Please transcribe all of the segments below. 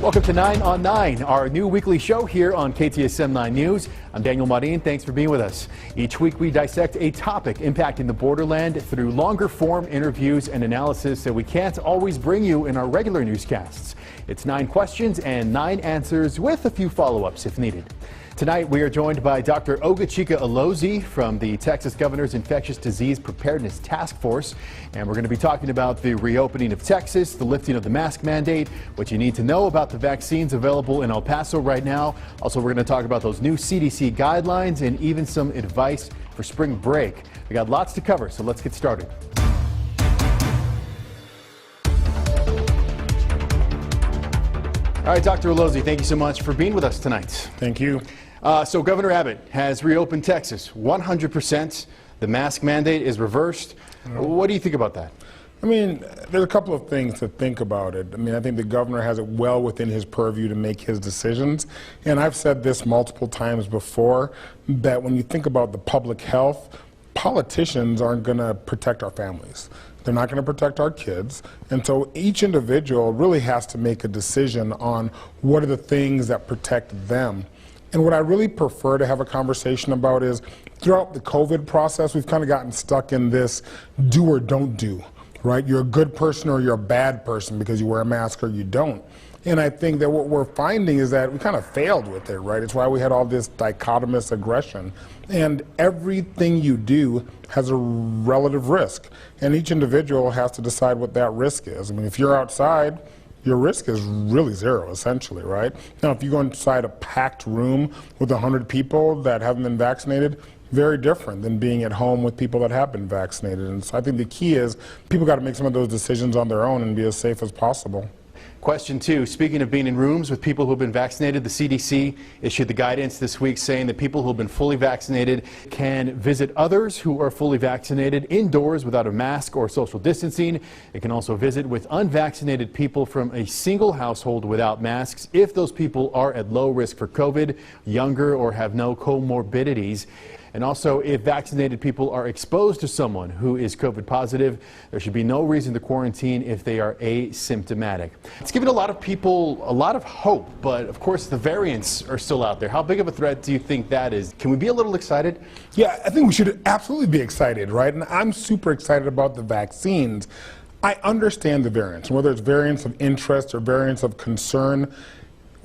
Welcome to 9 on 9, our new weekly show here on KTSM 9 News. I'm Daniel Marin. Thanks for being with us. Each week we dissect a topic impacting the borderland through longer form interviews and analysis that we can't always bring you in our regular newscasts. It's 9 questions and 9 answers with a few follow-ups if needed. Tonight we are joined by Dr. Alozie from the Texas Governor's Infectious Disease Preparedness Task Force. And we're going to be talking about the reopening of Texas, the lifting of the mask mandate, what you need to know about the vaccines available in El Paso right now. Also, we're going to talk about those new CDC guidelines and even some advice for spring break. We got lots to cover, so let's get started. All right, Dr. Alozie, thank you so much for being with us tonight. Thank you. So Governor Abbott has reopened Texas 100%. The mask mandate is reversed. What do you think about that? I mean, there's a couple of things to think about it. I mean, I think the governor has it well within his purview to make his decisions. And I've said this multiple times before, that when you think about the public health, politicians aren't going to protect our families. They're not going to protect our kids. And so each individual really has to make a decision on what are the things that protect them. And what I really prefer to have a conversation about is throughout the COVID process, we've kind of gotten stuck in this do or don't do, right? You're a good person or you're a bad person because you wear a mask or you don't. And I think that what we're finding is that we kind of failed with it, right? It's why we had all this dichotomous aggression. And everything you do has a relative risk. And each individual has to decide what that risk is. I mean, if you're outside, your risk is really zero, essentially, right? Now, if you go inside a packed room with 100 people that haven't been vaccinated, very different than being at home with people that have been vaccinated. And so I think the key is people got to make some of those decisions on their own and be as safe as possible. Question 2, speaking of being in rooms with people who have been vaccinated, the CDC issued the guidance this week saying that people who have been fully vaccinated can visit others who are fully vaccinated indoors without a mask or social distancing. It can also visit with unvaccinated people from a single household without masks if those people are at low risk for COVID, younger, or have no comorbidities. And also, if vaccinated people are exposed to someone who is COVID positive, there should be no reason to quarantine if they are asymptomatic. It's given a lot of people a lot of hope, but of course the variants are still out there. How big of a threat do you think that is? Can we be a little excited? Yeah, I think we should absolutely be excited, right? And I'm super excited about the vaccines. I understand the variants, whether it's variants of interest or variants of concern.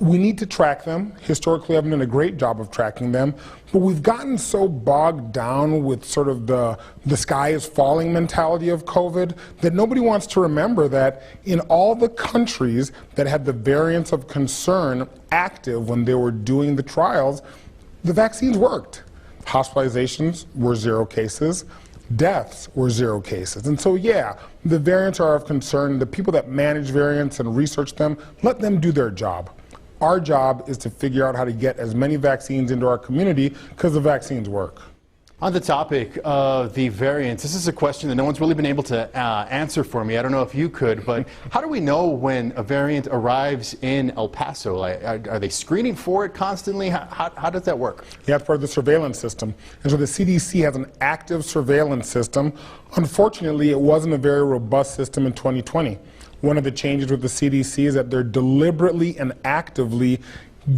We need to track them. Historically, I've done a great job of tracking them, but we've gotten so bogged down with sort of the sky is falling mentality of COVID that nobody wants to remember that in all the countries that had the variants of concern active when they were doing the trials, the vaccines worked. Hospitalizations were 0 cases. Deaths were 0 cases. And so, yeah, the variants are of concern. The people that manage variants and research them, let them do their job. Our job is to figure out how to get as many vaccines into our community because the vaccines work. On the topic of the variants, this is a question that no one's really been able to answer for me. I don't know if you could, but how do we know when a variant arrives in El Paso? Like, are they screening for it constantly? How does that work? Yeah, it's part of the surveillance system. And so the CDC has an active surveillance system. Unfortunately, it wasn't a very robust system in 2020. One of the changes with the CDC is that they're deliberately and actively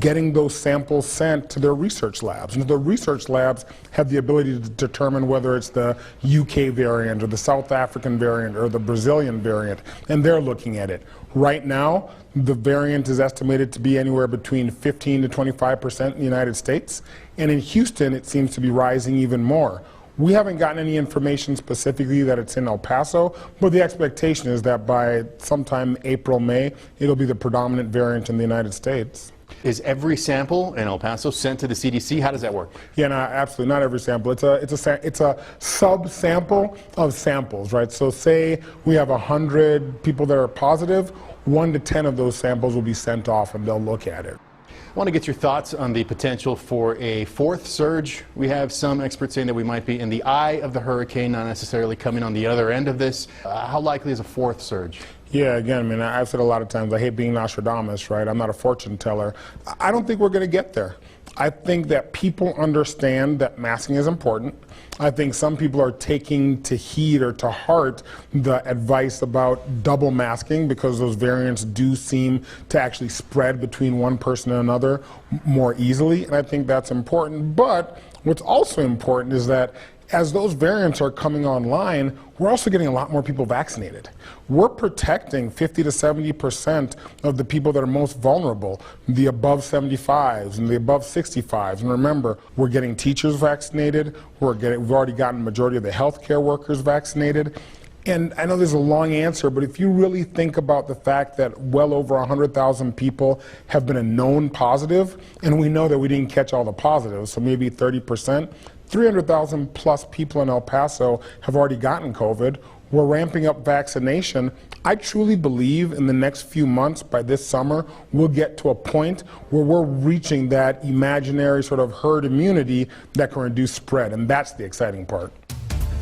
getting those samples sent to their research labs. And the research labs have the ability to determine whether it's the UK variant or the South African variant or the Brazilian variant, and they're looking at it. Right now, the variant is estimated to be anywhere between 15 to 25% in the United States, and in Houston it seems to be rising even more. We haven't gotten any information specifically that it's in El Paso, but the expectation is that by sometime April, May, it'll be the predominant variant in the United States. Is every sample in El Paso sent to the CDC? How does that work? Yeah, no, absolutely. Not every sample. It's a sub-sample of samples, right? So say we have 100 people that are positive, 1 to 10 of those samples will be sent off and they'll look at it. I want to get your thoughts on the potential for a 4th surge. We have some experts saying that we might be in the eye of the hurricane, not necessarily coming on the other end of this. How likely is a 4th surge? Yeah, again, I mean, I've said a lot of times, I hate being Nostradamus, right? I'm not a fortune teller. I don't think we're going to get there. I think that people understand that masking is important. I think some people are taking to heed or to heart the advice about double masking because those variants do seem to actually spread between one person and another more easily, and I think that's important. But what's also important is that as those variants are coming online, we're also getting a lot more people vaccinated. We're protecting 50 to 70% of the people that are most vulnerable, the above 75s and the above 65s. And remember, we're getting teachers vaccinated, we've already gotten the majority of the healthcare workers vaccinated. And I know there's a long answer, but if you really think about the fact that well over 100,000 people have been a known positive, and we know that we didn't catch all the positives, so maybe 30%, 300,000 plus people in El Paso have already gotten COVID. We're ramping up vaccination. I truly believe in the next few months, by this summer, we'll get to a point where we're reaching that imaginary sort of herd immunity that can reduce spread, and that's the exciting part.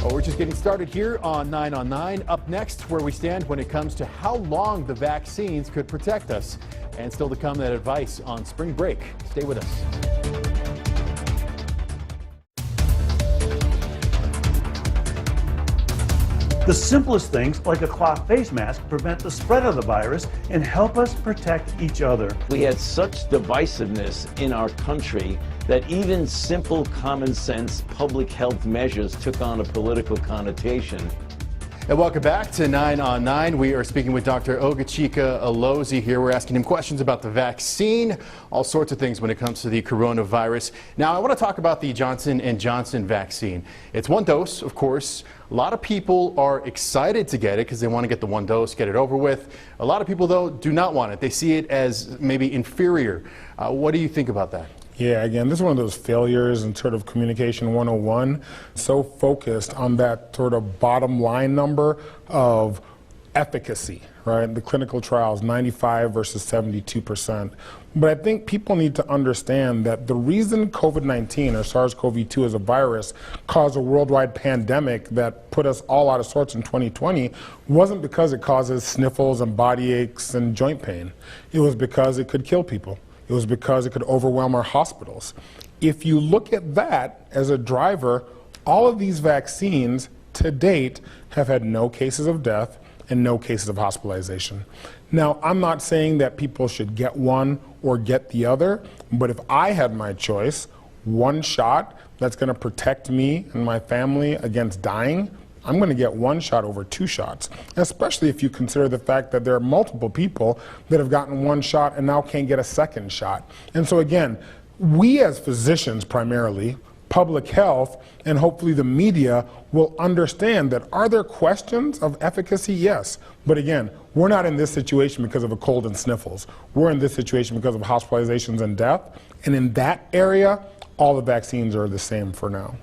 Well, we're just getting started here on 9 on 9. Up next, where we stand when it comes to how long the vaccines could protect us. And still to come, that advice on spring break. Stay with us. The simplest things, like a cloth face mask, prevent the spread of the virus and help us protect each other. We had such divisiveness in our country that even simple common sense public health measures took on a political connotation. And welcome back to 9 on 9. We are speaking with Dr. Ogachika Alozie here. We're asking him questions about the vaccine, all sorts of things when it comes to the coronavirus. Now, I want to talk about the Johnson & Johnson vaccine. It's one dose, of course. A lot of people are excited to get it because they want to get the one dose, get it over with. A lot of people, though, do not want it. They see it as maybe inferior. What do you think about that? Yeah, again, this is one of those failures in sort of communication 101, so focused on that sort of bottom line number of efficacy, right? The clinical trials, 95 versus 72%. But I think people need to understand that the reason COVID-19 or SARS-CoV-2 as a virus caused a worldwide pandemic that put us all out of sorts in 2020 wasn't because it causes sniffles and body aches and joint pain. It was because it could kill people. It was because it could overwhelm our hospitals. If you look at that as a driver, all of these vaccines to date have had no cases of death and no cases of hospitalization. Now, I'm not saying that people should get one or get the other, but if I had my choice, one shot that's going to protect me and my family against dying, I'm going to get one shot over two shots, especially if you consider the fact that there are multiple people that have gotten one shot and now can't get a second shot. And so again, we as physicians primarily, public health, and hopefully the media will understand that are there questions of efficacy? Yes. But again, we're not in this situation because of a cold and sniffles. We're in this situation because of hospitalizations and death. And in that area, all the vaccines are the same for now.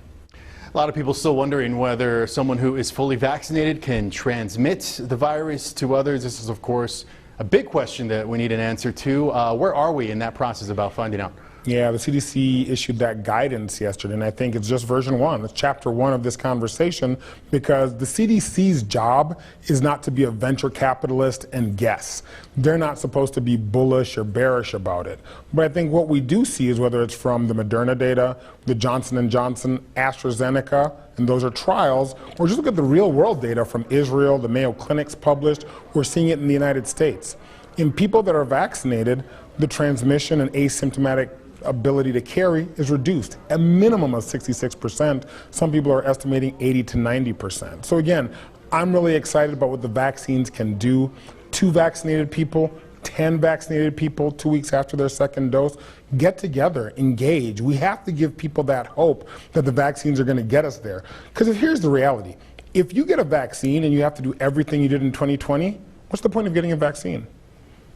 A lot of people still wondering whether someone who is fully vaccinated can transmit the virus to others. This is, of course, a big question that we need an answer to. Where are we in that process about finding out? Yeah, the CDC issued that guidance yesterday, and I think it's just version 1. It's chapter 1 of this conversation, because the CDC's job is not to be a venture capitalist and guess. They're not supposed to be bullish or bearish about it. But I think what we do see is whether it's from the Moderna data, the Johnson & Johnson, AstraZeneca, and those are trials, or just look at the real world data from Israel, the Mayo Clinic's published, we're seeing it in the United States. In people that are vaccinated, the transmission and asymptomatic ability to carry is reduced, a minimum of 66%. Some people are estimating 80 to 90%. So again, I'm really excited about what the vaccines can do. 2 vaccinated people, 10 vaccinated people 2 weeks after their second dose, get together, engage. We have to give people that hope that the vaccines are going to get us there. Because here's the reality. If you get a vaccine and you have to do everything you did in 2020, what's the point of getting a vaccine?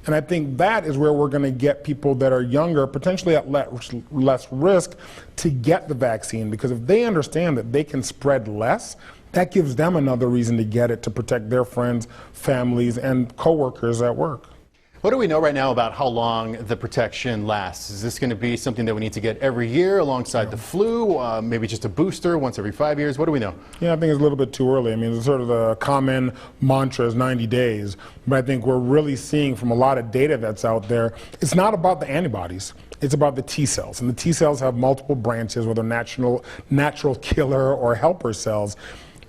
And I think that is where we're going to get people that are younger, potentially at less risk, to get the vaccine. Because if they understand that they can spread less, that gives them another reason to get it, to protect their friends, families, and coworkers at work. What do we know right now about how long the protection lasts? Is this going to be something that we need to get every year alongside the flu? Maybe just a booster once every 5 years? What do we know? Yeah, I think it's a little bit too early. I mean, sort of the common mantra is 90 days. But I think we're really seeing from a lot of data that's out there, it's not about the antibodies. It's about the T cells. And the T cells have multiple branches, whether natural killer or helper cells.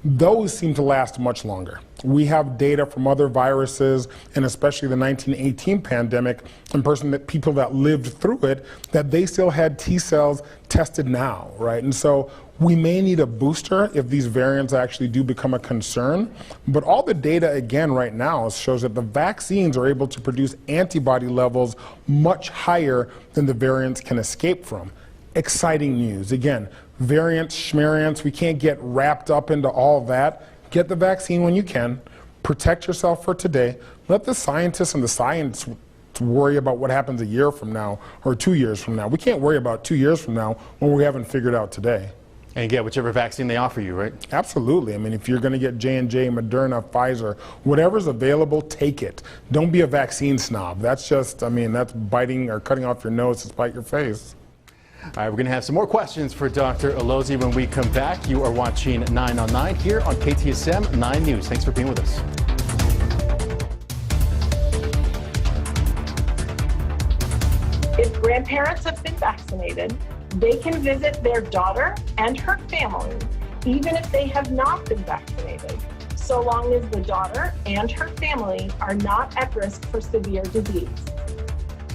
Those seem to last much longer. We have data from other viruses, and especially the 1918 pandemic, and people that lived through it, that they still had T cells tested now, right? And so we may need a booster if these variants actually do become a concern. But all the data, again, right now shows that the vaccines are able to produce antibody levels much higher than the variants can escape from. Exciting news. Again, variants, schmariants, we can't get wrapped up into all that. Get the vaccine when you can. Protect yourself for today. Let the scientists and the science worry about what happens a year from now or 2 years from now. We can't worry about 2 years from now when we haven't figured out today. And get whichever vaccine they offer you, right? Absolutely. I mean, if you're going to get J&J, Moderna, Pfizer, whatever's available, take it. Don't be a vaccine snob. That's just, I mean, that's biting or cutting off your nose to spite your face. All right, we're going to have some more questions for Dr. Alozie when we come back. You are watching 9 on 9 here on KTSM 9 News. Thanks for being with us. If grandparents have been vaccinated, they can visit their daughter and her family, even if they have not been vaccinated, so long as the daughter and her family are not at risk for severe disease.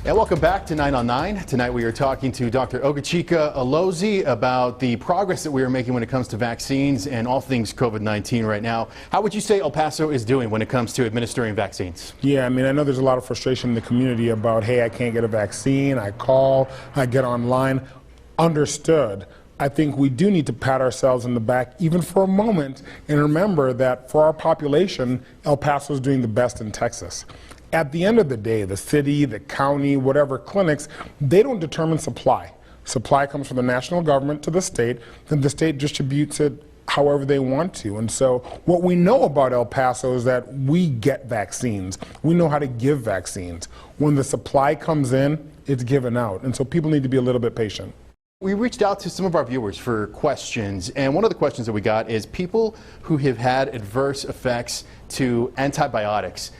And welcome back to 9 on 9. Tonight we are talking to Dr. Alozie about the progress that we are making when it comes to vaccines and all things COVID-19 right now. How would you say El Paso is doing when it comes to administering vaccines? Yeah, I mean, I know there's a lot of frustration in the community about, hey, I can't get a vaccine, I call, I get online. Understood. I think we do need to pat ourselves in the back even for a moment and remember that for our population, El Paso is doing the best in Texas. At the end of the day, the city, the county, whatever clinics, they don't determine supply. Supply comes from the national government to the state, then the state distributes it however they want to. And so what we know about El Paso is that we get vaccines. We know how to give vaccines. When the supply comes in, it's given out. And so people need to be a little bit patient. We reached out to some of our viewers for questions, and one of the questions that we got is people who have had adverse effects to antibiotics.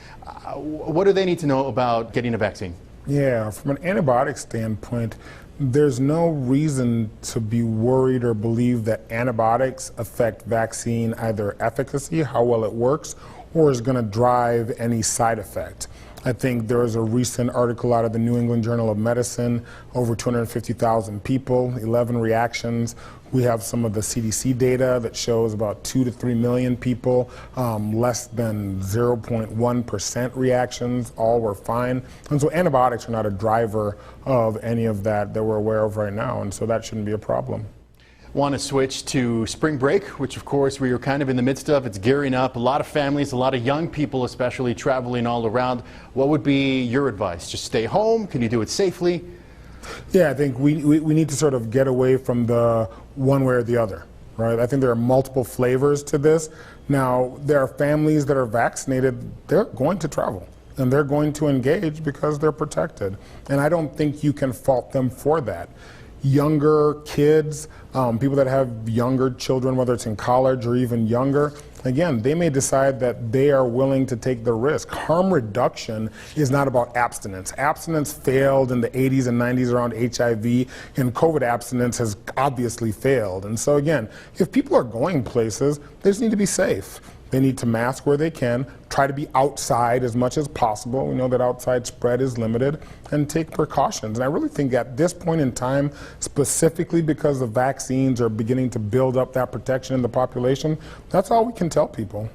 What do they need to know about getting a vaccine? Yeah, from an antibiotic standpoint, there's no reason to be worried or believe that antibiotics affect vaccine either efficacy, how well it works, or is going to drive any side effect. I think there was a recent article out of the New England Journal of Medicine, over 250,000 people, 11 reactions. We have some of the CDC data that shows about 2 to 3 million people, less than 0.1% reactions, all were fine. And so antibiotics are not a driver of any of that we're aware of right now, and so that shouldn't be a problem. Want to switch to spring break, which of course we are kind of in the midst of. It's gearing up. A lot of families, a lot of young people especially traveling all around. What would be your advice? Just stay home? Can you do it safely? Yeah, I think we need to sort of get away from the one way or the other, right? I think there are multiple flavors to this. Now, there are families that are vaccinated, they're going to travel and they're going to engage because they're protected. And I don't think you can fault them for that. Younger kids, people that have younger children, whether it's in college or even younger, again, they may decide that they are willing to take the risk. Harm reduction is not about abstinence. Abstinence failed in the 80s and 90s around HIV, and COVID abstinence has obviously failed. And so again, if people are going places, they just need to be safe. They need to mask where they can, try to be outside as much as possible. We know that outside spread is limited, and take precautions. And I really think at this point in time, specifically because the vaccines are beginning to build up that protection in the population, that's all we can tell people.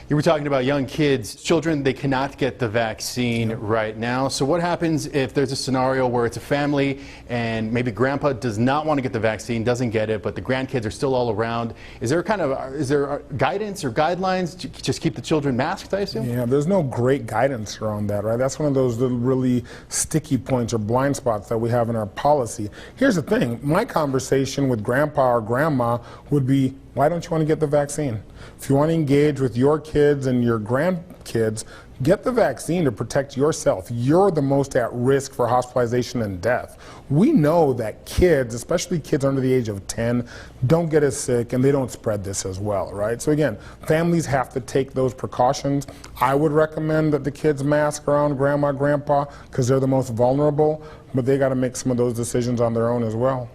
You were talking about young kids, children, they cannot get the vaccine right now. So what happens if there's a scenario where it's a family and maybe grandpa does not want to get the vaccine, doesn't get it, but the grandkids are still all around? Is there guidance or guidelines to just keep the children masked, I assume? Yeah, there's no great guidance around that, right? That's one of those little really sticky points or blind spots that we have in our policy. Here's the thing, my conversation with grandpa or grandma would be, why don't you want to get the vaccine? If you want to engage with your kids and your grandkids, Get the vaccine to protect yourself. You're the most at risk for hospitalization and death. We know that kids, especially kids under the age of 10, don't get as sick and they don't spread this as well, right? So again, families have to take those precautions. I would recommend that the kids mask around grandma, grandpa, because they're the most vulnerable, but they got to make some of those decisions on their own as well.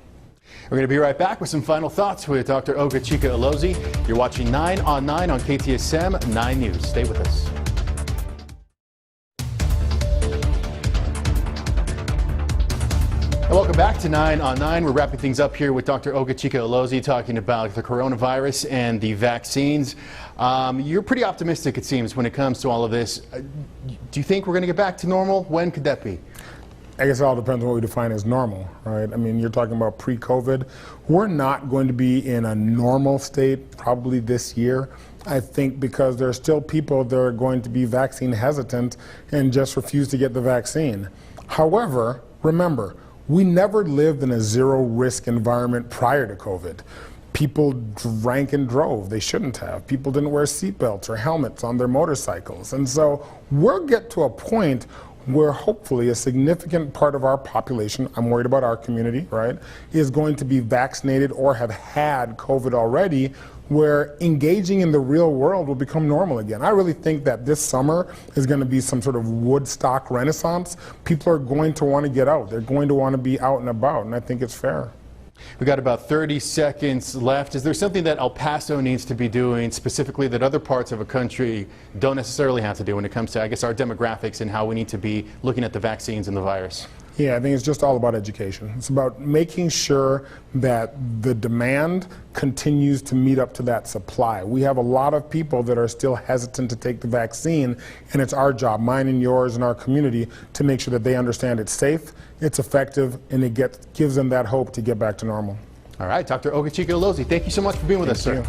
We're going to be right back with some final thoughts with Dr. Alozie. You're watching 9 on 9 on KTSM 9 News. Stay with us. And welcome back to 9 on 9. We're wrapping things up here with Dr. Alozie talking about the coronavirus and the vaccines. You're pretty optimistic, it seems, when it comes to all of this. Do you think we're going to get back to normal? When could that be? I guess it all depends on what we define as normal, right? I mean, you're talking about pre-COVID. We're not going to be in a normal state probably this year. I think because there are still people that are going to be vaccine hesitant and just refuse to get the vaccine. However, remember, we never lived in a zero-risk environment prior to COVID. People drank and drove. They shouldn't have. People didn't wear seatbelts or helmets on their motorcycles. And so we'll get to a point where hopefully a significant part of our population, I'm worried about our community, right, is going to be vaccinated or have had COVID already, where engaging in the real world will become normal again. I really think that this summer is going to be some sort of Woodstock renaissance. People are going to want to get out. They're going to want to be out and about, and I think it's fair. We've got about 30 seconds left. Is there something that El Paso needs to be doing specifically that other parts of a country don't necessarily have to do when it comes to, I guess, our demographics and how we need to be looking at the vaccines and the virus? Yeah, I think it's just all about education. It's about making sure that the demand continues to meet up to that supply. We have a lot of people that are still hesitant to take the vaccine, and it's our job, mine and yours and our community, to make sure that they understand it's safe, it's effective, and it gives them that hope to get back to normal. All right, Dr. Alozie, thank you so much for being with us, sir.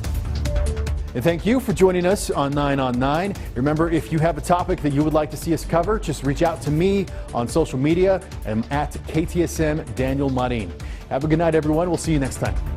And thank you for joining us on 9 on 9. Remember, if you have a topic that you would like to see us cover, just reach out to me on social media. I'm at KTSM Daniel Marin. Have a good night, everyone. We'll see you next time.